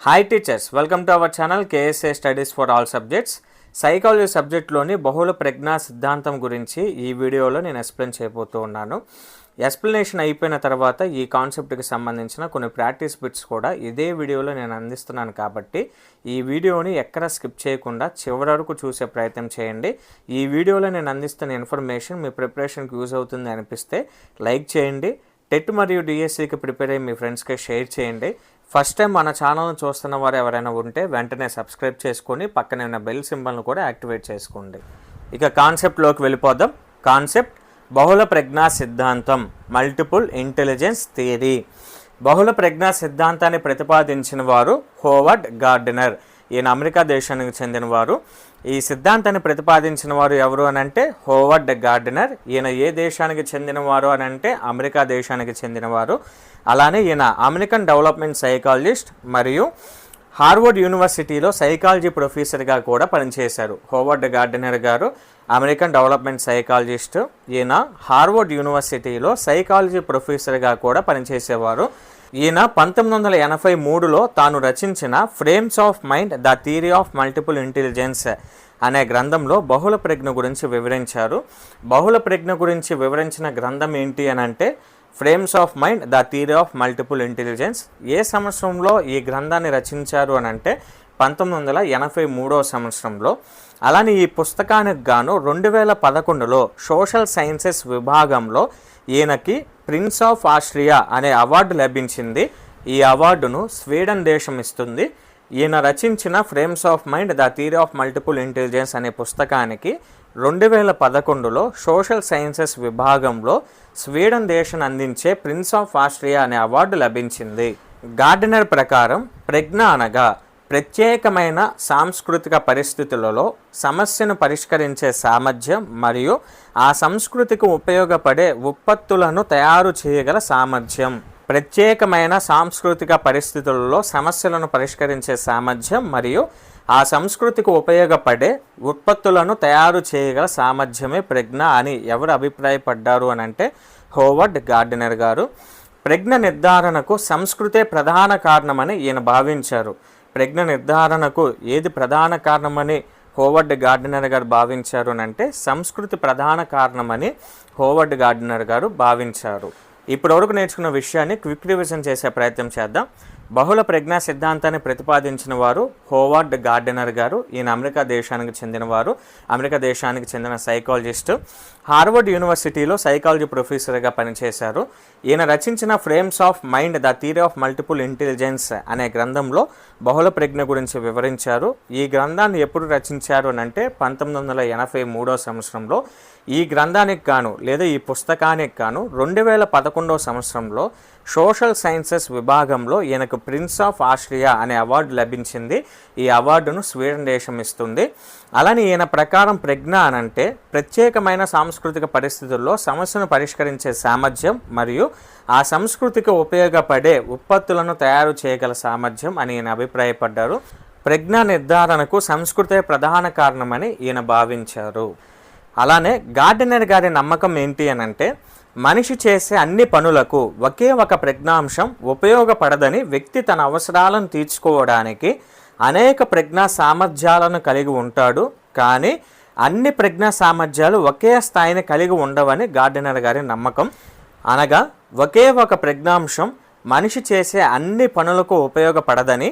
Hi teachers, welcome to our channel KSA studies for all subjects. Psychology సబ్జెక్ట్లోని బహుళ ప్రజ్ఞా సిద్ధాంతం గురించి ఈ వీడియోలో నేను ఎక్స్ప్లెయిన్ చేయబోతూ ఉన్నాను. ఎక్స్ప్లెనేషన్ అయిపోయిన తర్వాత ఈ కాన్సెప్ట్కి సంబంధించిన కొన్ని ప్రాక్టీస్ బిట్స్ కూడా ఇదే వీడియోలో నేను అందిస్తున్నాను కాబట్టి ఈ వీడియోని ఎక్కడ స్కిప్ చేయకుండా చివరి వరకు చూసే ప్రయత్నం చేయండి. ఈ వీడియోలో నేను అందిస్తున్న ఇన్ఫర్మేషన్ మీ ప్రిపరేషన్కి యూజ్ అవుతుంది అనిపిస్తే లైక్ చేయండి. టెట్ మరియు డిఎస్సికి ప్రిపేర్ అయ్యి మీ ఫ్రెండ్స్కి షేర్ చేయండి. ఫస్ట్ టైం మన ఛానల్ను చూస్తున్న వారు ఎవరైనా ఉంటే వెంటనే సబ్స్క్రైబ్ చేసుకొని పక్కనే ఉన్న బెల్ సింబల్ను కూడా యాక్టివేట్ చేసుకోండి. ఇక కాన్సెప్ట్లోకి వెళ్ళిపోదాం. కాన్సెప్ట్ బహుళ ప్రజ్ఞా సిద్ధాంతం, మల్టిపుల్ ఇంటెలిజెన్స్ థియరీ. బహుళ ప్రజ్ఞా సిద్ధాంతాన్ని ప్రతిపాదించిన వారు హోవర్డ్ గార్డెనర్. ఈయన అమెరికా దేశానికి చెందినవారు. ఈ సిద్ధాంతాన్ని ప్రతిపాదించిన వారు ఎవరు అని అంటే హోవర్డ్ గార్డెనర్. ఈయన ఏ దేశానికి చెందినవారు అని అంటే అమెరికా దేశానికి చెందినవారు. అలానే ఈయన అమెరికన్ డెవలప్మెంట్ సైకాలజిస్ట్ మరియు హార్వర్డ్ యూనివర్సిటీలో సైకాలజీ ప్రొఫెసర్గా కూడా పనిచేశారు. హోవర్డ్ గార్డెనర్ గారు అమెరికన్ డెవలప్మెంట్ సైకాలజిస్ట్. ఈయన హార్వర్డ్ యూనివర్సిటీలో సైకాలజీ ప్రొఫెసర్గా కూడా పనిచేసేవారు. ఈయన 1983లో తాను రచించిన frames of mind the theory of multiple intelligence అనే గ్రంథంలో బహుళ ప్రజ్ఞ గురించి వివరించారు. బహుళ ప్రజ్ఞ గురించి వివరించిన గ్రంథం ఏంటి అని అంటే frames of mind the theory of multiple intelligence. ఏ సంవత్సరంలో ఈ గ్రంథాన్ని రచించారు అని అంటే 1983వ సంవత్సరంలో. అలానే ఈ పుస్తకానికి గాను 2011లో సోషల్ సైన్సెస్ విభాగంలో ఈయనకి ప్రిన్స్ ఆఫ్ ఆస్ట్రియా అనే అవార్డు లభించింది. ఈ అవార్డును స్వీడన్ దేశం ఇస్తుంది. ఈయన రచించిన frames of mind the theory of multiple intelligence అనే పుస్తకానికి 2011లో సోషల్ సైన్సెస్ విభాగంలో స్వీడన్ దేశం అందించే ప్రిన్స్ ఆఫ్ ఆస్ట్రియా అనే అవార్డు లభించింది. గార్డెనర్ ప్రకారం ప్రజ్ఞ అనగా ప్రత్యేకమైన సాంస్కృతిక పరిస్థితులలో సమస్యను పరిష్కరించే సామర్థ్యం మరియు ఆ సంస్కృతికి ఉపయోగపడే ఉత్పత్తులను తయారు చేయగల సామర్థ్యం. ప్రత్యేకమైన సాంస్కృతిక పరిస్థితులలో సమస్యలను పరిష్కరించే సామర్థ్యం మరియు ఆ సంస్కృతికి ఉపయోగపడే ఉత్పత్తులను తయారు చేయగల సామర్థ్యమే ప్రజ్ఞ అని ఎవరు అభిప్రాయపడ్డారు అని అంటే హోవర్డ్ గార్డెనర్ గారు. ప్రజ్ఞ నిర్ధారణకు సంస్కృతే ప్రధాన కారణమని ఈయన భావించారు. ప్రజ్ఞ నిర్ధారణకు ఏది ప్రధాన కారణమని హోవర్డ్ గార్డెనర్ గారు భావించారు అని అంటే సంస్కృతి ప్రధాన కారణమని హోవర్డ్ గార్డెనర్ గారు భావించారు. ఇప్పటివరకు నేర్చుకున్న విషయాన్ని క్విక్ రివిజన్ చేసే ప్రయత్నం చేద్దాం. బహుళ ప్రజ్ఞా సిద్ధాంతాన్ని ప్రతిపాదించిన వారు హోవర్డ్ గార్డెనర్ గారు. ఈయన అమెరికా దేశానికి చెందినవారు. అమెరికా దేశానికి చెందిన సైకాలజిస్ట్. హార్వర్డ్ యూనివర్సిటీలో సైకాలజీ ప్రొఫెసర్గా పనిచేశారు. ఈయన రచించిన frames of mind the theory of multiple intelligence అనే గ్రంథంలో బహుళ ప్రజ్ఞ గురించి వివరించారు. ఈ గ్రంథాన్ని ఎప్పుడు రచించారు అని అంటే 1983వ సంవత్సరంలో. ఈ గ్రంథానికి గాను లేదా ఈ పుస్తకానికి గాను 2011వ సంవత్సరంలో సోషల్ సైన్సెస్ విభాగంలో ఈయనకు ప్రిన్స్ ఆఫ్ ఆస్ట్రియా అనే అవార్డు లభించింది. ఈ అవార్డును స్వీడన్ దేశం ఇస్తుంది. అలానే ఈయన ప్రకారం ప్రజ్ఞ అనంటే ప్రత్యేకమైన సాంస్కృతిక పరిస్థితుల్లో సమస్యను పరిష్కరించే సామర్థ్యం మరియు ఆ సంస్కృతికి ఉపయోగపడే ఉత్పత్తులను తయారు చేయగల సామర్థ్యం అని ఈయన అభిప్రాయపడ్డారు. ప్రజ్ఞా నిర్ధారణకు సంస్కృతే ప్రధాన కారణమని ఈయన భావించారు. అలానే గార్డెనర్ గారి నమ్మకం ఏంటి అని అంటే మనిషి చేసే అన్ని పనులకు ఒకే ఒక ప్రజ్ఞాంశం ఉపయోగపడదని వ్యక్తి తన అవసరాలను తీర్చుకోవడానికి అనేక ప్రజ్ఞా సామర్థ్యాలను కలిగి ఉంటాడు. కానీ అన్ని ప్రజ్ఞా సామర్థ్యాలు ఒకే స్థాయిని కలిగి ఉండవని గార్డెనర్ గారి నమ్మకం. అనగా ఒకే ఒక ప్రజ్ఞాంశం మనిషి చేసే అన్ని పనులకు ఉపయోగపడదని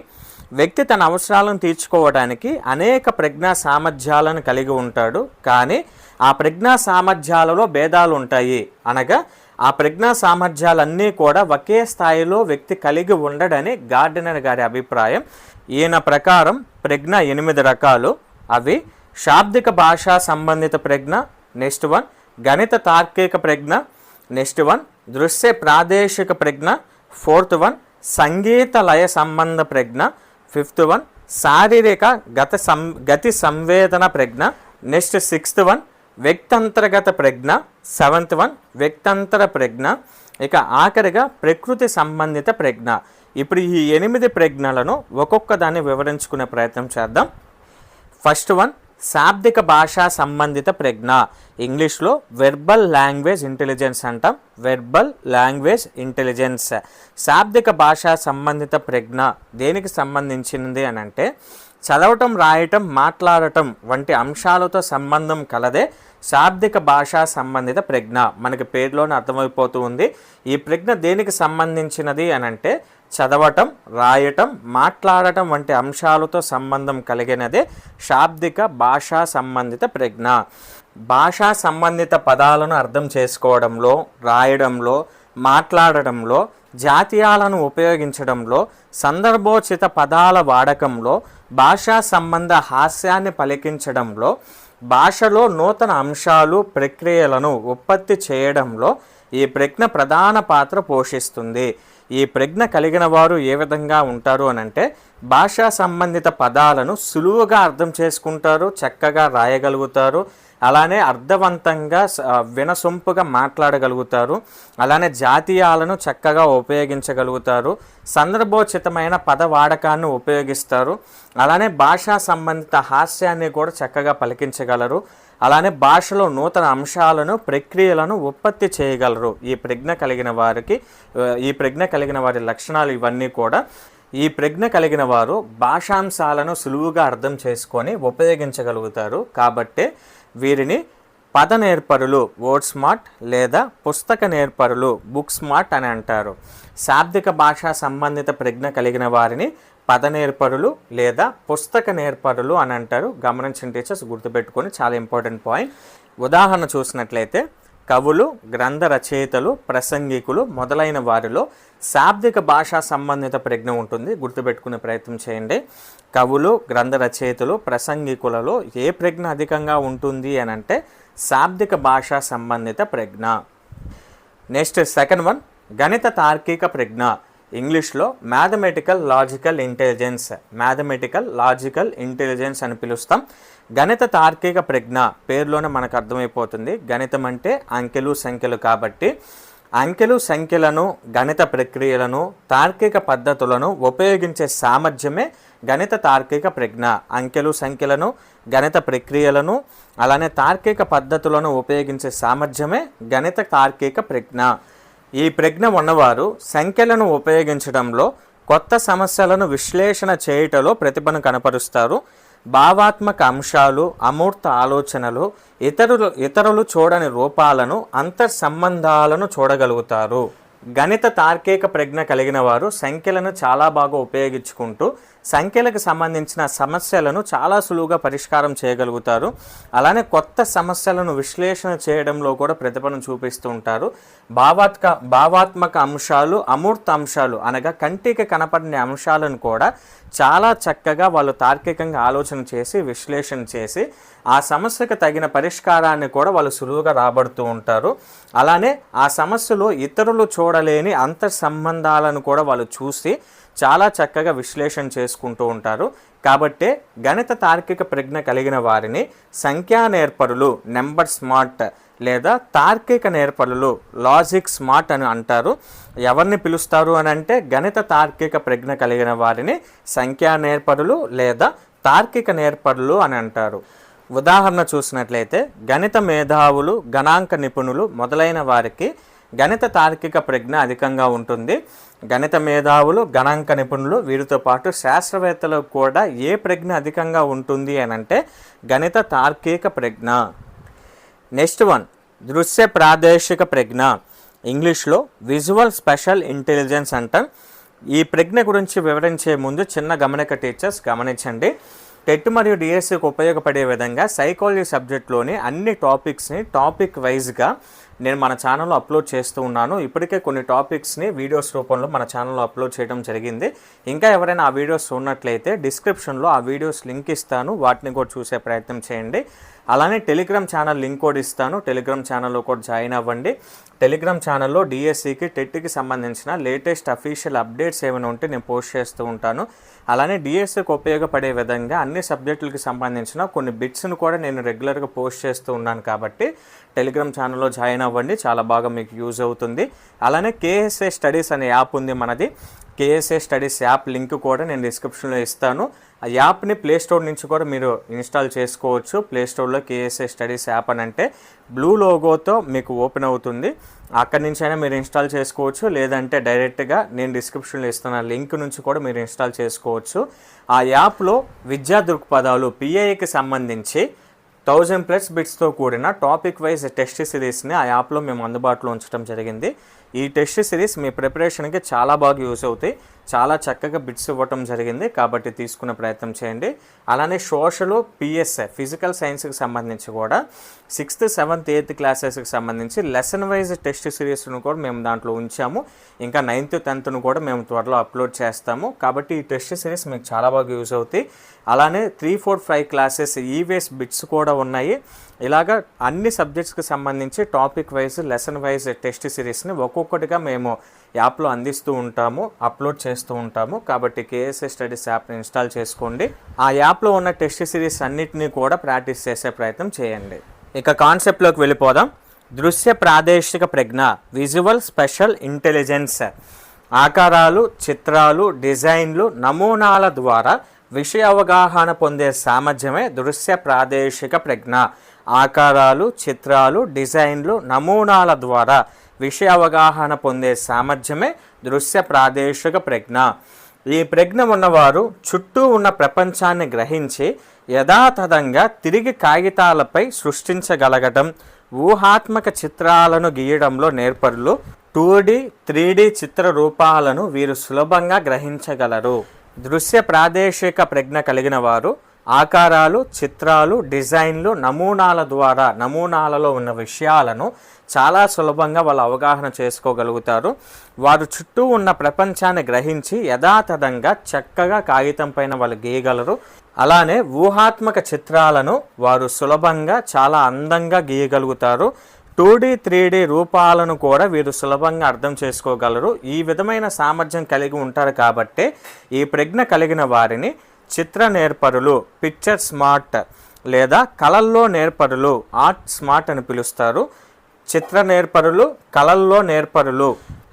వ్యక్తి తన అవసరాలను తీర్చుకోవడానికి అనేక ప్రజ్ఞా సామర్థ్యాలను కలిగి ఉంటాడు. కానీ ఆ ప్రజ్ఞా సామర్థ్యాలలో భేదాలు ఉంటాయి. అనగా ఆ ప్రజ్ఞా సామర్థ్యాలన్నీ కూడా ఒకే స్థాయిలో వ్యక్తి కలిగి ఉండడని గార్డెనర్ గారి అభిప్రాయం. ఈయన ప్రకారం ప్రజ్ఞ 8 రకాలు. అవి శాబ్దిక భాషా సంబంధిత ప్రజ్ఞ, నెక్స్ట్ 1 గణిత తార్కిక ప్రజ్ఞ, నెక్స్ట్ 1 దృశ్య ప్రాదేశిక ప్రజ్ఞ, 4th 1 సంగీత లయ సంబంధ ప్రజ్ఞ, 5th 1 శారీరక గతి సంవేదన ప్రజ్ఞ, నెక్స్ట్ 6th 1 వ్యక్తంతర్గత ప్రజ్ఞ, 7th 1 వ్యక్తంతర ప్రజ్ఞ, ఇక ఆఖరిగా ప్రకృతి సంబంధిత ప్రజ్ఞ. ఇప్పుడు ఈ 8 ప్రజ్ఞలను ఒక్కొక్క దాన్ని వివరించుకునే ప్రయత్నం చేద్దాం. ఫస్ట్ 1 శాబ్దిక భాషా సంబంధిత ప్రజ్ఞ, ఇంగ్లీష్లో వెర్బల్ లాంగ్వేజ్ ఇంటెలిజెన్స్ అంటాం. Verbal language intelligence. శాబ్దిక భాషా సంబంధిత ప్రజ్ఞ దేనికి సంబంధించినది అని అంటే చదవటం, రాయటం, మాట్లాడటం వంటి అంశాలతో సంబంధం కలదే శాబ్దిక భాషా సంబంధిత ప్రజ్ఞ. మనకి పేరులోనే అర్థమైపోతూ ఉంది. ఈ ప్రజ్ఞ దేనికి సంబంధించినది అని అంటే చదవటం, రాయటం, మాట్లాడటం వంటి అంశాలతో సంబంధం కలిగినదే శాబ్దిక భాషా సంబంధిత ప్రజ్ఞ. భాషా సంబంధిత పదాలను అర్థం చేసుకోవడంలో, రాయడంలో, మాట్లాడడంలో, జాతీయాలను ఉపయోగించడంలో, సందర్భోచిత పదాల వాడకంలో, భాషా సంబంధ హాస్యాన్ని పలికించడంలో, భాషలో నూతన అంశాలు, ప్రక్రియలను ఉత్పత్తి చేయడంలో ఈ ప్రజ్ఞ ప్రధాన పాత్ర పోషిస్తుంది. ఈ ప్రజ్ఞ కలిగిన వారు ఏ విధంగా ఉంటారు అని అంటే భాషా సంబంధిత పదాలను సులువుగా అర్థం చేసుకుంటారు, చక్కగా రాయగలుగుతారు, అలానే అర్థవంతంగా వినసొంపుగా మాట్లాడగలుగుతారు, అలానే జాతీయాలను చక్కగా ఉపయోగించగలుగుతారు, సందర్భోచితమైన పద వాడకాన్ని ఉపయోగిస్తారు, అలానే భాషా సంబంధిత హాస్యాన్ని కూడా చక్కగా పలికించగలరు, అలానే భాషలో నూతన అంశాలను, ప్రక్రియలను ఉత్పత్తి చేయగలరు. ఈ ప్రజ్ఞ కలిగిన వారి లక్షణాలు ఇవన్నీ కూడా. ఈ ప్రజ్ఞ కలిగిన వారు భాషాంశాలను సులువుగా అర్థం చేసుకొని ఉపయోగించగలుగుతారు. కాబట్టే వీరిని పద నేర్పరులు, వర్డ్ స్మార్ట్, లేదా పుస్తక నేర్పరులు, బుక్ స్మార్ట్ అని అంటారు. శాబ్దిక భాషా సంబంధిత ప్రజ్ఞ కలిగిన వారిని పద నేర్పరులు లేదా పుస్తక నేర్పరులు అని అంటారు. గమనించిన టీచర్స్ గుర్తుపెట్టుకొని, చాలా ఇంపార్టెంట్ పాయింట్. ఉదాహరణ చూసినట్లయితే కవులు, గ్రంథ రచయితలు, ప్రసంగికులు మొదలైన వారిలో శాబ్దిక భాషా సంబంధిత ప్రజ్ఞ ఉంటుంది. గుర్తుపెట్టుకునే ప్రయత్నం చేయండి. కవులు, గ్రంథ రచయితలు, ప్రసంగికులలో ఏ ప్రజ్ఞ అధికంగా ఉంటుంది అని అంటే శాబ్దిక భాషా సంబంధిత ప్రజ్ఞ. నెక్స్ట్ సెకండ్ వన్, గణిత తార్కిక ప్రజ్ఞ, ఇంగ్లీష్లో mathematical logical intelligence. Mathematical logical intelligence అని పిలుస్తాం. గణిత తార్కిక ప్రజ్ఞ పేరులోనే మనకు అర్థమైపోతుంది. గణితం అంటే అంకెలు, సంఖ్యలు కాబట్టి అంకెలు, సంఖ్యలను, గణిత ప్రక్రియలను, తార్కిక పద్ధతులను ఉపయోగించే సామర్థ్యమే గణిత తార్కిక ప్రజ్ఞ. అంకెలు, సంఖ్యలను, గణిత ప్రక్రియలను, అలానే తార్కిక పద్ధతులను ఉపయోగించే సామర్థ్యమే గణిత తార్కిక ప్రజ్ఞ. ఈ ప్రజ్ఞ ఉన్నవారు సంఖ్యలను ఉపయోగించడంలో, కొత్త సమస్యలను విశ్లేషణ చేయటంలో ప్రతిభను కనపరుస్తారు. భావాత్మక అంశాలు, అమూర్త ఆలోచనలు, ఇతరులు చూడని రూపాలను, అంతర్సంబంధాలను చూడగలుగుతారు. గణిత తార్కిక ప్రజ్ఞ కలిగిన వారు సంఖ్యలను చాలా బాగా ఉపయోగించుకుంటూ సంఖ్యలకు సంబంధించిన సమస్యలను చాలా సులువుగా పరిష్కారం చేయగలుగుతారు. అలానే కొత్త సమస్యలను విశ్లేషణ చేయడంలో కూడా ప్రతిభను చూపిస్తూ ఉంటారు. భావాత్మక అంశాలు, అమూర్త అంశాలు అనగా కంటికి కనపడిన అంశాలను కూడా చాలా చక్కగా వాళ్ళు తార్కికంగా ఆలోచన చేసి, విశ్లేషణ చేసి ఆ సమస్యకు తగిన పరిష్కారాన్ని కూడా వాళ్ళు సులువుగా రాబడుతూ ఉంటారు. అలానే ఆ సమస్యలో ఇతరులు చూడలేని అంతర్ సంబంధాలను కూడా వాళ్ళు చూసి చాలా చక్కగా విశ్లేషణ చేసుకుంటూ ఉంటారు. కాబట్టే గణిత తార్కిక ప్రజ్ఞ కలిగిన వారిని సంఖ్యా నేర్పరులు, నెంబర్ స్మార్ట్, లేదా తార్కిక నేర్పరులు, లాజిక్ స్మార్ట్ అని అంటారు. ఎవరిని పిలుస్తారు అని అంటే గణిత తార్కిక ప్రజ్ఞ కలిగిన వారిని సంఖ్యా నేర్పరులు లేదా తార్కిక నేర్పరులు అని అంటారు. ఉదాహరణ చూసినట్లయితే గణిత మేధావులు, గణాంక నిపుణులు మొదలైన వారికి గణిత తార్కిక ప్రజ్ఞ అధికంగా ఉంటుంది. గణిత మేధావులు, గణాంక నిపుణులు వీరితో పాటు శాస్త్రవేత్తలకు కూడా ఏ ప్రజ్ఞ అధికంగా ఉంటుంది అని అంటే గణిత తార్కిక ప్రజ్ఞ. నెక్స్ట్ వన్, దృశ్య ప్రాదేశిక ప్రజ్ఞ, ఇంగ్లీష్లో విజువల్ స్పెషల్ ఇంటెలిజెన్స్ అంటాం. ఈ ప్రజ్ఞ గురించి వివరించే ముందు చిన్న గమనిక టీచర్స్ గమనించండి. టెట్ మరియు డిఎస్సికి ఉపయోగపడే విధంగా సైకాలజీ సబ్జెక్ట్లోని అన్ని టాపిక్స్ని టాపిక్ వైజ్గా నేను మన ఛానల్లో అప్లోడ్ చేస్తూ ఉన్నాను. ఇప్పటికే కొన్ని టాపిక్స్ని వీడియోస్ రూపంలో మన ఛానల్లో అప్లోడ్ చేయడం జరిగింది. ఇంకా ఎవరైనా ఆ వీడియోస్ ఉన్నట్లయితే డిస్క్రిప్షన్లో ఆ వీడియోస్ లింక్ ఇస్తాను, వాటిని కూడా చూసే ప్రయత్నం చేయండి. అలానే టెలిగ్రామ్ ఛానల్ లింక్ కూడా ఇస్తాను, టెలిగ్రామ్ ఛానల్లో కూడా జాయిన్ అవ్వండి. టెలిగ్రామ్ ఛానల్లో డిఎస్సికి, టెట్కి సంబంధించిన లేటెస్ట్ అఫీషియల్ అప్డేట్స్ ఏమైనా ఉంటే నేను పోస్ట్ చేస్తూ ఉంటాను. అలానే డిఎస్సికి ఉపయోగపడే విధంగా అన్ని సబ్జెక్టులకి సంబంధించిన కొన్ని బిట్స్ను కూడా నేను రెగ్యులర్గా పోస్ట్ చేస్తూ ఉన్నాను. కాబట్టి టెలిగ్రామ్ ఛానల్లో జాయిన్ అవ్వండి, చాలా బాగా మీకు యూజ్ అవుతుంది. అలానే కేఎస్ఏ స్టడీస్ అనే యాప్ ఉంది మనది. కేఎస్ఏ స్టడీస్ యాప్ లింక్ కూడా నేను డిస్క్రిప్షన్లో ఇస్తాను. ఆ యాప్ని ప్లేస్టోర్ నుంచి కూడా మీరు ఇన్స్టాల్ చేసుకోవచ్చు. ప్లేస్టోర్లో కేఎస్ఏ స్టడీస్ యాప్ అని అంటే బ్లూ లోగోతో మీకు ఓపెన్ అవుతుంది. అక్కడి నుంచి అయినా మీరు ఇన్స్టాల్ చేసుకోవచ్చు, లేదంటే డైరెక్ట్గా నేను డిస్క్రిప్షన్లో ఇస్తున్న లింక్ నుంచి కూడా మీరు ఇన్స్టాల్ చేసుకోవచ్చు. ఆ యాప్లో విద్యా దృక్పథాలు పిఐకి సంబంధించి 1000+ బిట్స్తో కూడిన టాపిక్ వైజ్ టెస్ట్ సిరీస్ని ఆ యాప్లో మేము అందుబాటులో ఉంచడం జరిగింది. ఈ టెస్ట్ సిరీస్ మీ ప్రిపరేషన్కి చాలా బాగా యూజ్ అవుతాయి. చాలా చక్కగా బిట్స్ ఇవ్వటం జరిగింది, కాబట్టి తీసుకునే ప్రయత్నం చేయండి. అలానే సోషల్, పిఎస్ఏ ఫిజికల్ సైన్స్కి సంబంధించి కూడా 6th, 7th, 8th క్లాసెస్కి సంబంధించి లెసన్ వైజ్ టెస్ట్ సిరీస్ను కూడా మేము దాంట్లో ఉంచాము. ఇంకా 9th, 10th కూడా మేము త్వరలో అప్లోడ్ చేస్తాము. కాబట్టి ఈ టెస్ట్ సిరీస్ మీకు చాలా బాగా యూజ్ అవుతాయి. అలానే 3, 4, 5 క్లాసెస్ ఈవేస్ బిట్స్ కూడా ఉన్నాయి. ఇలాగా అన్ని సబ్జెక్ట్స్కి సంబంధించి topic wise, lesson wise test సిరీస్ని ఒక్కొక్కటిగా మేము యాప్లో అందిస్తూ ఉంటాము, అప్లోడ్ చేస్తూ ఉంటాము. కాబట్టి కేఎస్ఏ స్టడీస్ యాప్ని ఇన్స్టాల్ చేసుకోండి. ఆ యాప్లో ఉన్న టెస్ట్ సిరీస్ అన్నిటినీ కూడా ప్రాక్టీస్ చేసే ప్రయత్నం చేయండి. ఇక కాన్సెప్ట్లోకి వెళ్ళిపోదాం. దృశ్య ప్రాదేశిక ప్రజ్ఞ, విజువల్ స్పెషల్ ఇంటెలిజెన్స్. ఆకారాలు, చిత్రాలు, డిజైన్లు, నమూనాల ద్వారా విషయ అవగాహన పొందే సామర్థ్యమే దృశ్య ప్రాదేశిక ప్రజ్ఞ. ఆకారాలు, చిత్రాలు, డిజైన్లు, నమూనాల ద్వారా విషయ అవగాహన పొందే సామర్థ్యమే దృశ్య ప్రాదేశిక ప్రజ్ఞ. ఈ ప్రజ్ఞ ఉన్నవారు చుట్టూ ఉన్న ప్రపంచాన్ని గ్రహించి యథాతథంగా తిరిగి కాగితాలపై సృష్టించగలగటం, ఊహాత్మక చిత్రాలను గీయడంలో నేర్పరులు. 2D, 3D చిత్ర రూపాలను వీరు సులభంగా గ్రహించగలరు. దృశ్య ప్రాదేశిక ప్రజ్ఞ కలిగిన వారు ఆకారాలు, చిత్రాలు, డిజైన్లు, నమూనాల ద్వారా నమూనాలలో ఉన్న విషయాలను చాలా సులభంగా వాళ్ళు అవగాహన చేసుకోగలుగుతారు. వారు చుట్టూ ఉన్న ప్రపంచాన్ని గ్రహించి యథాతథంగా చక్కగా కాగితం పైన వాళ్ళు గీయగలరు. అలానే ఊహాత్మక చిత్రాలను వారు సులభంగా చాలా అందంగా గీయగలుగుతారు. 2D, 3D రూపాలను కూడా వీరు సులభంగా అర్థం చేసుకోగలరు. ఈ విధమైన సామర్థ్యం కలిగి ఉంటారు కాబట్టి ఈ ప్రజ్ఞ కలిగిన వారిని చిత్ర నేర్పరులు, పిక్చర్ స్మార్ట్ లేదా కళల్లో నేర్పరులు, ఆర్ట్ స్మార్ట్ అని పిలుస్తారు. చిత్ర నేర్పరులు, కళల్లో నేర్పరులు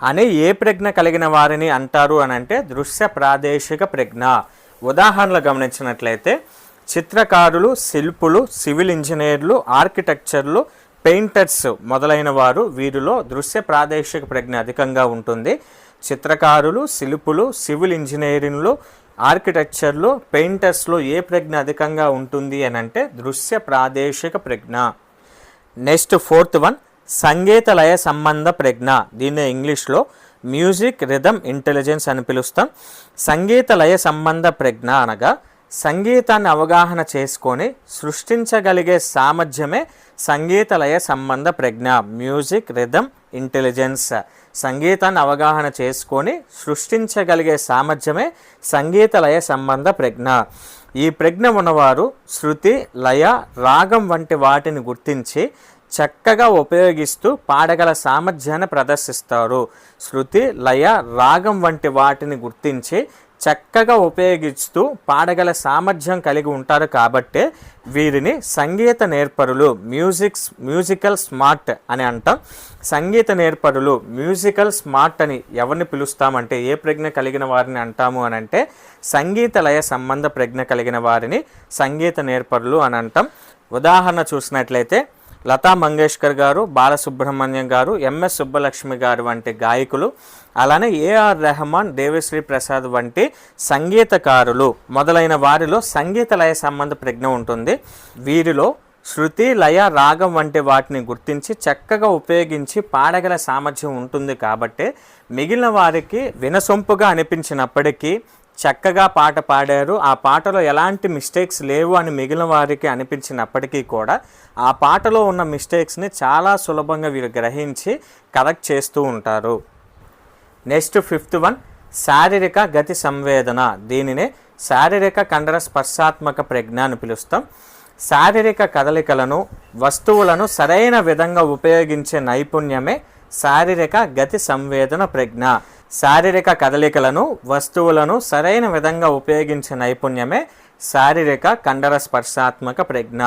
అని ఏ ప్రజ్ఞ కలిగిన వారిని అంటారు అని అంటే దృశ్య ప్రాదేశిక ప్రజ్ఞ. ఉదాహరణలు గమనించినట్లయితే చిత్రకారులు, శిల్పులు, సివిల్ ఇంజనీర్లు, ఆర్కిటెక్చర్లు, పెయింటర్స్ మొదలైన వారు వీరిలో దృశ్య ప్రాదేశిక ప్రజ్ఞ అధికంగా ఉంటుంది. చిత్రకారులు, శిల్పులు, సివిల్ ఇంజనీరింగ్లు, ఆర్కిటెక్చర్లు, పెయింటర్స్లో ఏ ప్రజ్ఞ అధికంగా ఉంటుంది అని అంటే దృశ్య ప్రాదేశిక ప్రజ్ఞ. నెక్స్ట్ 4th వన్ సంగీత లయ సంబంధ ప్రజ్ఞ. దీన్ని ఇంగ్లీష్లో మ్యూజిక్ రిథమ్ ఇంటెలిజెన్స్ అని పిలుస్తాం. సంగీత లయ సంబంధ ప్రజ్ఞ అనగా సంగీతాన్ని అవగాహన చేసుకొని సృష్టించగలిగే సామర్థ్యమే సంగీత లయ సంబంధ ప్రజ్ఞ. Music rhythm intelligence. సంగీతాన్ని అవగాహన చేసుకొని సృష్టించగలిగే సామర్థ్యమే సంగీత లయ సంబంధ ప్రజ్ఞ. ఈ ప్రజ్ఞ ఉన్నవారు శృతి, లయ, రాగం వంటి వాటిని గుర్తించి చక్కగా ఉపయోగిస్తూ పాడగల సామర్థ్యాన్ని ప్రదర్శిస్తారు. శృతి, లయ, రాగం వంటి వాటిని గుర్తించి చక్కగా ఉపయోగిస్తూ పాడగల సామర్థ్యం కలిగి ఉంటారు కాబట్టే వీరిని సంగీత నేర్పరులు, మ్యూజికల్ స్మార్ట్ అని అంటాం. సంగీత నేర్పరులు, మ్యూజికల్ స్మార్ట్ అని ఎవరిని పిలుస్తామంటే ఏ ప్రజ్ఞ కలిగిన వారిని అంటాము అని అంటే సంగీత లయ సంబంధ ప్రజ్ఞ కలిగిన వారిని సంగీత నేర్పరులు అని అంటాం. ఉదాహరణ చూసినట్లయితే లతా మంగేష్కర్ గారు, బాలసుబ్రహ్మణ్యం గారు, ఎంఎస్ సుబ్బలక్ష్మి గారు వంటి గాయకులు, అలానే ఏఆర్ రెహమాన్, దేవిశ్రీ ప్రసాద్ వంటి సంగీతకారులు మొదలైన వారిలో సంగీత లయ సంబంధ ప్రజ్ఞ ఉంటుంది. వీరిలో శృతి, లయ, రాగం వంటి వాటిని గుర్తించి చక్కగా ఉపయోగించి పాడగల సామర్థ్యం ఉంటుంది కాబట్టి మిగిలిన వారికి వినసొంపుగా అనిపించినప్పటికీ చక్కగా పాట పాడారు, ఆ పాటలో ఎలాంటి మిస్టేక్స్ లేవు అని మిగిలిన వారికి అనిపించినప్పటికీ కూడా ఆ పాటలో ఉన్న మిస్టేక్స్ని చాలా సులభంగా వీరు గ్రహించి కరెక్ట్ చేస్తూ ఉంటారు. నెక్స్ట్ 5th వన్ శారీరక గతి సంవేదన. దీనినే శారీరక కండర స్పర్శాత్మక ప్రజ్ఞ అని పిలుస్తాం. శారీరక కదలికలను, వస్తువులను సరైన విధంగా ఉపయోగించే నైపుణ్యమే శారీరక గతి సంవేదన ప్రజ్ఞ. శారీరక కదలికలను, వస్తువులను సరైన విధంగా ఉపయోగించే నైపుణ్యమే శారీరక కండర స్పర్శాత్మక ప్రజ్ఞ.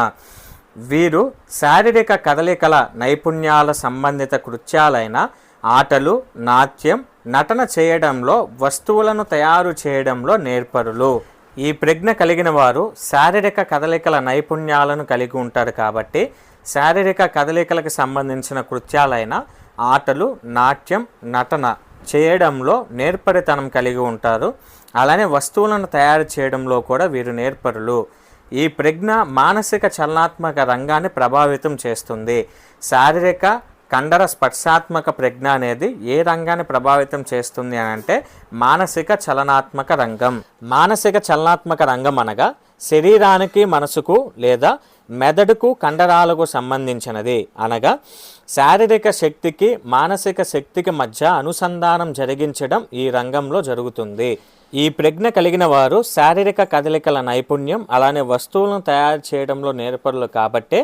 వీరు శారీరక కదలికల నైపుణ్యాల సంబంధిత కృత్యాలైన ఆటలు, నాట్యం, నటన చేయడంలో, వస్తువులను తయారు చేయడంలో నేర్పరులు. ఈ ప్రజ్ఞ కలిగిన వారు శారీరక కదలికల నైపుణ్యాలను కలిగి ఉంటారు కాబట్టి శారీరక కదలికలకు సంబంధించిన కృత్యాలైన ఆటలు, నాట్యం, నటన చేయడంలో నేర్పరితనం కలిగి ఉంటారు. అలానే వస్తువులను తయారు చేయడంలో కూడా వీరు నేర్పరులు. ఈ ప్రజ్ఞ మానసిక చలనాత్మక రంగాన్ని ప్రభావితం చేస్తుంది. శారీరక కండర స్పర్శాత్మక ప్రజ్ఞ అనేది ఏ రంగాన్ని ప్రభావితం చేస్తుంది అని అంటే మానసిక చలనాత్మక రంగం. మానసిక చలనాత్మక రంగం అనగా శరీరానికి, మనసుకు లేదా మెదడుకు, కండరాలకు సంబంధించినది. అనగా శారీరక శక్తికి, మానసిక శక్తికి మధ్య అనుసంధానం జరిగించడం ఈ రంగంలో జరుగుతుంది. ఈ ప్రజ్ఞ కలిగిన వారు శారీరక కదలికల నైపుణ్యం, అలానే వస్తువులను తయారు చేయడంలో నేర్పరులు కాబట్టే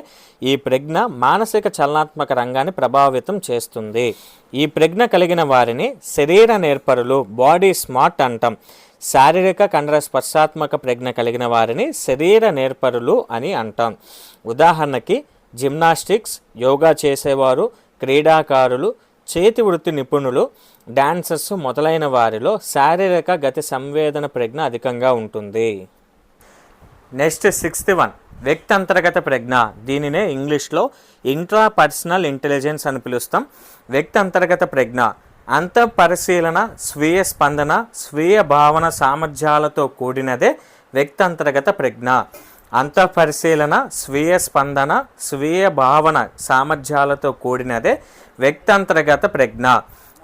ఈ ప్రజ్ఞ మానసిక చలనాత్మక రంగాన్ని ప్రభావితం చేస్తుంది. ఈ ప్రజ్ఞ కలిగిన వారిని శరీర నేర్పరులు, బాడీ స్మార్ట్ అంటాం. శారీరక కండర స్పర్శాత్మక ప్రజ్ఞ కలిగిన వారిని శరీర నేర్పరులు అని అంటాం. ఉదాహరణకి జిమ్నాస్టిక్స్, యోగా చేసేవారు, క్రీడాకారులు, చేతి వృత్తి నిపుణులు, డాన్సర్స్ మొదలైన వారిలో శారీరక గతి సంవేదన ప్రజ్ఞ అధికంగా ఉంటుంది. నెక్స్ట్ 6th వన్, వ్యక్తి అంతర్గత ప్రజ్ఞ. దీనినే ఇంగ్లీష్లో ఇంట్రాపర్సనల్ ఇంటెలిజెన్స్ అని పిలుస్తాం. వ్యక్తి అంతర్గత ప్రజ్ఞ అంతఃపరిశీలన, స్వీయ స్పందన, స్వీయ భావన సామర్థ్యాలతో కూడినదే వ్యక్తి అంతర్గత ప్రజ్ఞ. అంతఃపరిశీలన, స్వీయ స్పందన, స్వీయ భావన సామర్థ్యాలతో కూడినదే వ్యక్తంతర్గత ప్రజ్ఞ.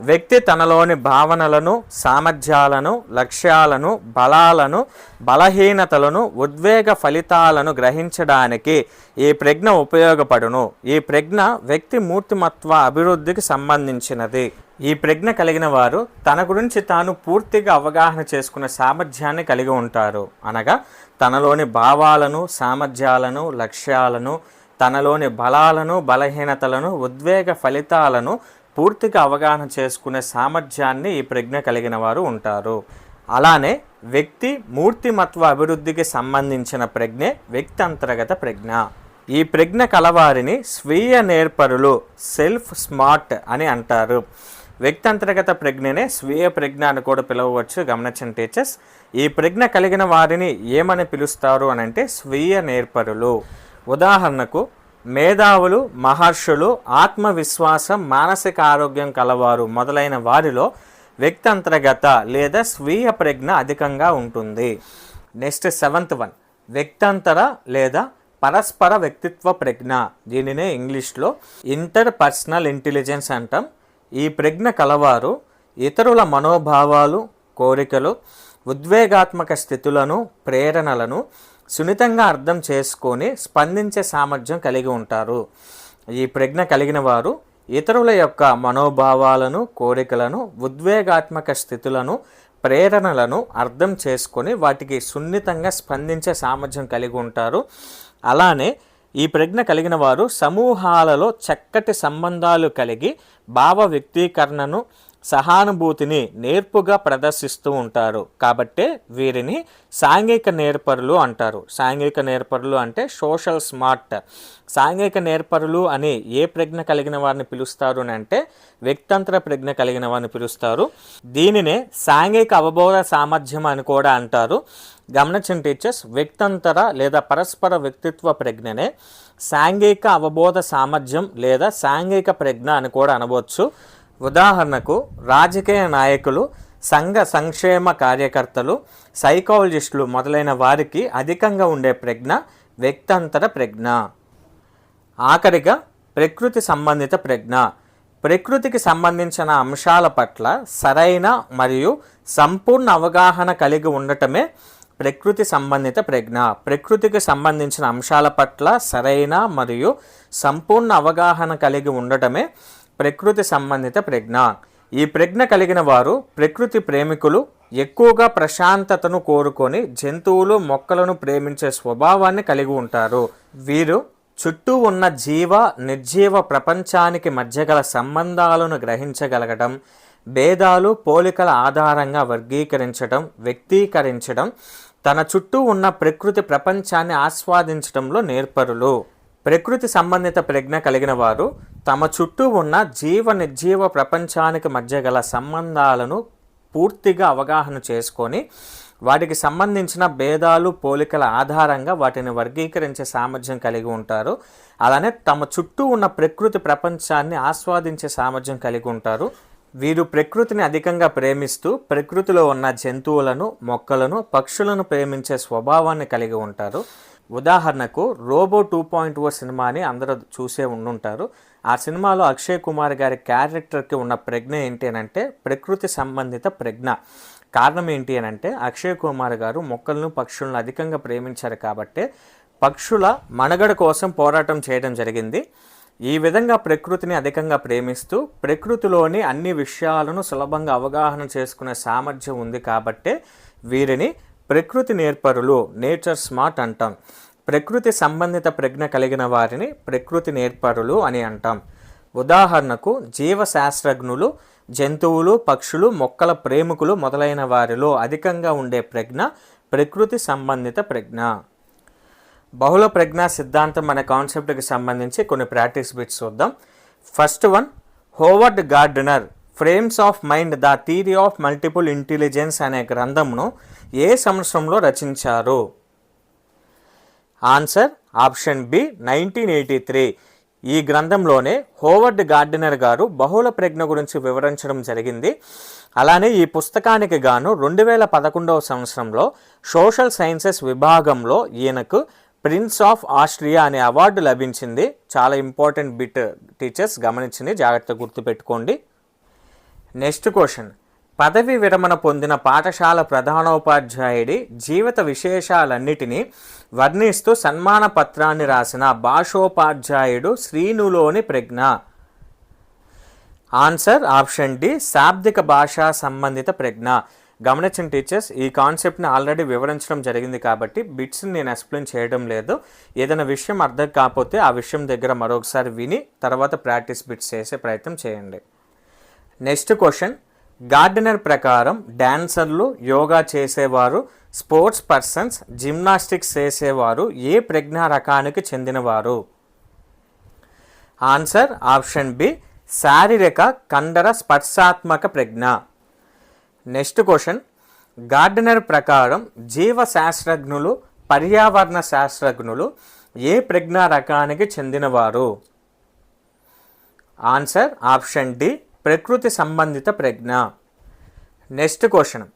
వ్యక్తి తనలోని భావనలను, సామర్థ్యాలను, లక్ష్యాలను, బలాలను, బలహీనతలను, ఉద్వేగ ఫలితాలను గ్రహించడానికి ఈ ప్రజ్ఞ ఉపయోగపడును. ఈ ప్రజ్ఞ వ్యక్తి మూర్తిమత్వ అభివృద్ధికి సంబంధించినది. ఈ ప్రజ్ఞ కలిగిన వారు తన గురించి తాను పూర్తిగా అవగాహన చేసుకునే సామర్థ్యాన్ని కలిగి ఉంటారు. అనగా తనలోని భావాలను, సామర్థ్యాలను, లక్ష్యాలను, తనలోని బలాలను, బలహీనతలను, ఉద్వేగ ఫలితాలను పూర్తిగా అవగాహన చేసుకునే సామర్థ్యాన్ని ఈ ప్రజ్ఞ కలిగిన వారు ఉంటారు. అలానే వ్యక్తి మూర్తిమత్వ అభివృద్ధికి సంబంధించిన ప్రజ్ఞే వ్యక్తి అంతర్గత ప్రజ్ఞ. ఈ ప్రజ్ఞ కలవారిని స్వీయ నేర్పరులు, సెల్ఫ్ స్మార్ట్ అని అంటారు. వ్యక్తి అంతర్గత ప్రజ్ఞనే స్వీయ ప్రజ్ఞ అని కూడా పిలవవచ్చు. గమనించండి టీచర్స్, ఈ ప్రజ్ఞ కలిగిన వారిని ఏమని పిలుస్తారు అని అంటే స్వీయ నేర్పరులు. ఉదాహరణకు మేధావులు, మహర్షులు, ఆత్మవిశ్వాసం, మానసిక ఆరోగ్యం కలవారు మొదలైన వారిలో వ్యక్తి అంతర్గత లేదా స్వీయ ప్రజ్ఞ అధికంగా ఉంటుంది. నెక్స్ట్ 7th వన్, వ్యక్తంతర లేదా పరస్పర వ్యక్తిత్వ ప్రజ్ఞ. దీనినే ఇంగ్లీష్లో ఇంటర్ పర్సనల్ ఇంటెలిజెన్స్ అంటాం. ఈ ప్రజ్ఞ కలవారు ఇతరుల మనోభావాలు, కోరికలు, ఉద్వేగాత్మక స్థితులను, ప్రేరణలను సున్నితంగా అర్థం చేసుకొని స్పందించే సామర్థ్యం కలిగి ఉంటారు. ఈ ప్రజ్ఞ కలిగిన వారు ఇతరుల యొక్క మనోభావాలను, కోరికలను, ఉద్వేగాత్మక స్థితులను, ప్రేరణలను అర్థం చేసుకొని వాటికి సున్నితంగా స్పందించే సామర్థ్యం కలిగి ఉంటారు. అలానే ఈ ప్రజ్ఞ కలిగిన వారు సమూహాలలో చక్కటి సంబంధాలు కలిగి భావ వ్యక్తీకరణను, సహానుభూతిని నేర్పుగా ప్రదర్శిస్తూ ఉంటారు. కాబట్టే వీరిని సాంఘిక నేర్పరులు అంటారు. సాంఘిక నేర్పరులు అంటే సోషల్ స్మార్ట్. సాంఘిక నేర్పరులు అని ఏ ప్రజ్ఞ కలిగిన వారిని పిలుస్తారు అని అంటే వ్యక్తంతర ప్రజ్ఞ కలిగిన వారిని పిలుస్తారు. దీనినే సాంఘిక అవబోధ సామర్థ్యం అని కూడా అంటారు. గమనించండి టీచర్స్, వ్యక్తంతర లేదా పరస్పర వ్యక్తిత్వ ప్రజ్ఞనే సాంఘిక అవబోధ సామర్థ్యం లేదా సాంఘిక ప్రజ్ఞ అని కూడా అనవచ్చు. ఉదాహరణకు రాజకీయ నాయకులు, సంఘ సంక్షేమ కార్యకర్తలు, సైకాలజిస్టులు మొదలైన వారికి అధికంగా ఉండే ప్రజ్ఞ వ్యక్తంతర ప్రజ్ఞ. ఆఖరిగా ప్రకృతి సంబంధిత ప్రజ్ఞ. ప్రకృతికి సంబంధించిన అంశాల పట్ల సరైన మరియు సంపూర్ణ అవగాహన కలిగి ఉండటమే ప్రకృతి సంబంధిత ప్రజ్ఞ. ప్రకృతికి సంబంధించిన అంశాల పట్ల సరైన మరియు సంపూర్ణ అవగాహన కలిగి ఉండటమే ప్రకృతి సంబంధిత ప్రజ్ఞ. ఈ ప్రజ్ఞ కలిగిన వారు ప్రకృతి ప్రేమికులు, ఎక్కువగా ప్రశాంతతను కోరుకొని జంతువులు, మొక్కలను ప్రేమించే స్వభావాన్ని కలిగి ఉంటారు. వీరు చుట్టూ ఉన్న జీవ, నిర్జీవ ప్రపంచానికి మధ్య గల సంబంధాలను గ్రహించగలగడం, భేదాలు, పోలికల ఆధారంగా వర్గీకరించడం, వ్యక్తీకరించడం, తన చుట్టూ ఉన్న ప్రకృతి ప్రపంచాన్ని ఆస్వాదించడంలో నేర్పరులు. ప్రకృతి సంబంధిత ప్రజ్ఞ కలిగిన వారు తమ చుట్టూ ఉన్న జీవ నిర్జీవ ప్రపంచానికి మధ్య గల సంబంధాలను పూర్తిగా అవగాహన చేసుకొని వాటికి సంబంధించిన భేదాలు పోలికల ఆధారంగా వాటిని వర్గీకరించే సామర్థ్యం కలిగి ఉంటారు. అలానే తమ చుట్టూ ఉన్న ప్రకృతి ప్రపంచాన్ని ఆస్వాదించే సామర్థ్యం కలిగి ఉంటారు. వీరు ప్రకృతిని అధికంగా ప్రేమిస్తూ ప్రకృతిలో ఉన్న జంతువులను, మొక్కలను, పక్షులను ప్రేమించే స్వభావాన్ని కలిగి ఉంటారు. ఉదాహరణకు రోబో 2.0 సినిమాని అందరూ చూసే ఉండుంటారు. ఆ సినిమాలో అక్షయ్ కుమార్ గారి క్యారెక్టర్కి ఉన్న ప్రజ్ఞ ఏంటి అని అంటే ప్రకృతి సంబంధిత ప్రజ్ఞ. కారణం ఏంటి అని అంటే అక్షయ్ కుమార్ గారు మొక్కలను, పక్షులను అధికంగా ప్రేమించారు కాబట్టి పక్షుల మనుగడ కోసం పోరాటం చేయడం జరిగింది. ఈ విధంగా ప్రకృతిని అధికంగా ప్రేమిస్తూ ప్రకృతిలోని అన్ని విషయాలను సులభంగా అవగాహన చేసుకునే సామర్థ్యం ఉంది కాబట్టే వీరిని ప్రకృతి నేర్పరులు, నేచర్ స్మార్ట్ అంటాం. ప్రకృతి సంబంధిత ప్రజ్ఞ కలిగిన వారిని ప్రకృతి నేర్పరులు అని అంటాం. ఉదాహరణకు జీవశాస్త్రజ్ఞులు, జంతువులు, పక్షులు, మొక్కల ప్రేమికులు మొదలైన వారిలో అధికంగా ఉండే ప్రజ్ఞ ప్రకృతి సంబంధిత ప్రజ్ఞ. బహుళ ప్రజ్ఞా సిద్ధాంతం అనే కాన్సెప్ట్కి సంబంధించి కొన్ని ప్రాక్టీస్ బిట్స్ చూద్దాం. First one, Howard Gardner frames of mind the theory of multiple intelligence అనే గ్రంథంను ఏ సంవత్సరంలో రచించారు? Answer option B 1983. ఈ గ్రంథంలోనే హోవర్డ్ గార్డనర్ గారు బహుళ ప్రజ్ఞ గురించి వివరించడం జరిగింది. అలానే ఈ పుస్తకానికి గాను 2011 సంవత్సరంలో సోషల్ సైన్సెస్ విభాగంలో ఈయనకు ప్రిన్స్ ఆఫ్ ఆస్ట్రియా అనే అవార్డు లభించింది. చాలా ఇంపార్టెంట్ బిట్ టీచర్స్ గమనించింది, జాగ్రత్తగా గుర్తుపెట్టుకోండి. నెక్స్ట్ క్వశ్చన్, పదవి విరమణ పొందిన పాఠశాల ప్రధానోపాధ్యాయుడి జీవిత విశేషాలన్నిటినీ వర్ణిస్తూ సన్మాన పత్రాన్ని రాసిన భాషోపాధ్యాయుడు శ్రీనులోని ప్రజ్ఞ. ఆన్సర్ ఆప్షన్ డి శాబ్దిక భాషా సంబంధిత ప్రజ్ఞ. గమనించిన టీచర్స్, ఈ కాన్సెప్ట్ని ఆల్రెడీ వివరించడం జరిగింది కాబట్టి బిట్స్ని నేను ఎక్స్ప్లెయిన్ చేయడం లేదు. ఏదైనా విషయం అర్థం కాకపోతే ఆ విషయం దగ్గర మరొకసారి విని తర్వాత ప్రాక్టీస్ బిట్స్ చేసే ప్రయత్నం చేయండి. నెక్స్ట్ క్వశ్చన్, గార్డెనర్ ప్రకారం డాన్సర్లు, యోగా చేసేవారు, స్పోర్ట్స్ పర్సన్స్, జిమ్నాస్టిక్స్ చేసేవారు ఏ ప్రజ్ఞా రకానికి చెందినవారు? ఆన్సర్ ఆప్షన్ బి శారీరక కండర స్పర్శాత్మక ప్రజ్ఞ. నెక్స్ట్ క్వశ్చన్, గార్డెనర్ ప్రకారం జీవశాస్త్రజ్ఞులు, పర్యావరణ శాస్త్రజ్ఞులు ఏ ప్రజ్ఞా రకానికి చెందినవారు? ఆన్సర్ ఆప్షన్ డి ప్రకృతి సంబంధిత ప్రజ్ఞ. నెక్స్ట్ క్వశ్చన్,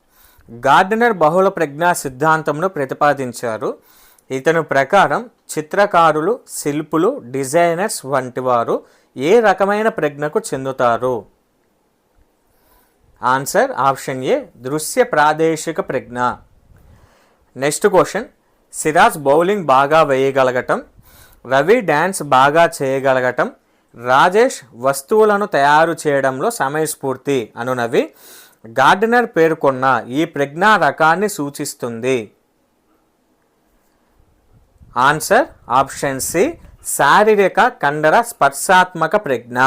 గార్డెనర్ బహుళ ప్రజ్ఞా సిద్ధాంతంను ప్రతిపాదించారు. ఇతని ప్రకారం చిత్రకారులు, శిల్పులు, డిజైనర్స్ వంటి వారు ఏ రకమైన ప్రజ్ఞకు చెందుతారు? ఆన్సర్ ఆప్షన్ ఏ దృశ్య ప్రాదేశిక ప్రజ్ఞ. నెక్స్ట్ క్వశ్చన్, సిరాజ్ బౌలింగ్ బాగా వేయగలగటం, రవి డ్యాన్స్ బాగా చేయగలగటం, రాజేష్ వస్తువులను తయారు చేయడంలో సమయస్ఫూర్తి అనునవి గార్డెనర్ పేర్కొన్న ఈ ప్రజ్ఞా రకాన్ని సూచిస్తుంది. ఆన్సర్ ఆప్షన్ సి శారీరక కండర స్పర్శాత్మక ప్రజ్ఞ.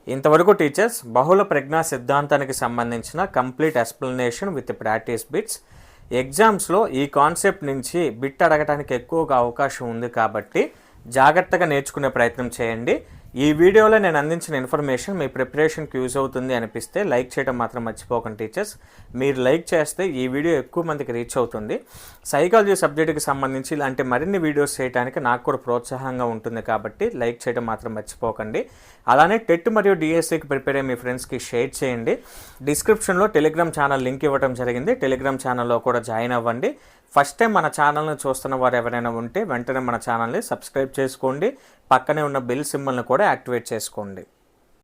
ఇంతవరకు టీచర్స్ బహుళ ప్రజ్ఞా సిద్ధాంతానికి సంబంధించిన complete explanation with practice bits. ఎగ్జామ్స్లో ఈ కాన్సెప్ట్ నుంచి బిట్ అడగడానికి ఎక్కువగా అవకాశం ఉంది కాబట్టి జాగ్రత్తగా నేర్చుకునే ప్రయత్నం చేయండి. ఈ వీడియోలో నేను అందించిన ఇన్ఫర్మేషన్ మీ ప్రిపరేషన్కి యూజ్ అవుతుంది అనిపిస్తే లైక్ చేయడం మాత్రం మర్చిపోకండి టీచర్స్. మీరు లైక్ చేస్తే ఈ వీడియో ఎక్కువ మందికి రీచ్ అవుతుంది. సైకాలజీ సబ్జెక్టుకి సంబంధించి ఇలాంటి మరిన్ని వీడియోస్ చేయడానికి నాకు కూడా ప్రోత్సాహంగా ఉంటుంది కాబట్టి లైక్ చేయడం మాత్రం మర్చిపోకండి. అలానే టెట్ మరియు డిఎస్సికి ప్రిపేర్ అయ్యే మీ ఫ్రెండ్స్కి షేర్ చేయండి. డిస్క్రిప్షన్లో టెలిగ్రామ్ ఛానల్ లింక్ ఇవ్వడం జరిగింది. టెలిగ్రామ్ ఛానల్లో కూడా జాయిన్ అవ్వండి. ఫస్ట్ టైం మన ఛానల్ని చూస్తున్న వారు ఎవరైనా ఉంటే వెంటనే మన ఛానల్ని సబ్స్క్రైబ్ చేసుకోండి. పక్కనే ఉన్న బెల్ సింబల్ని కూడా యాక్టివేట్ చేసుకోండి.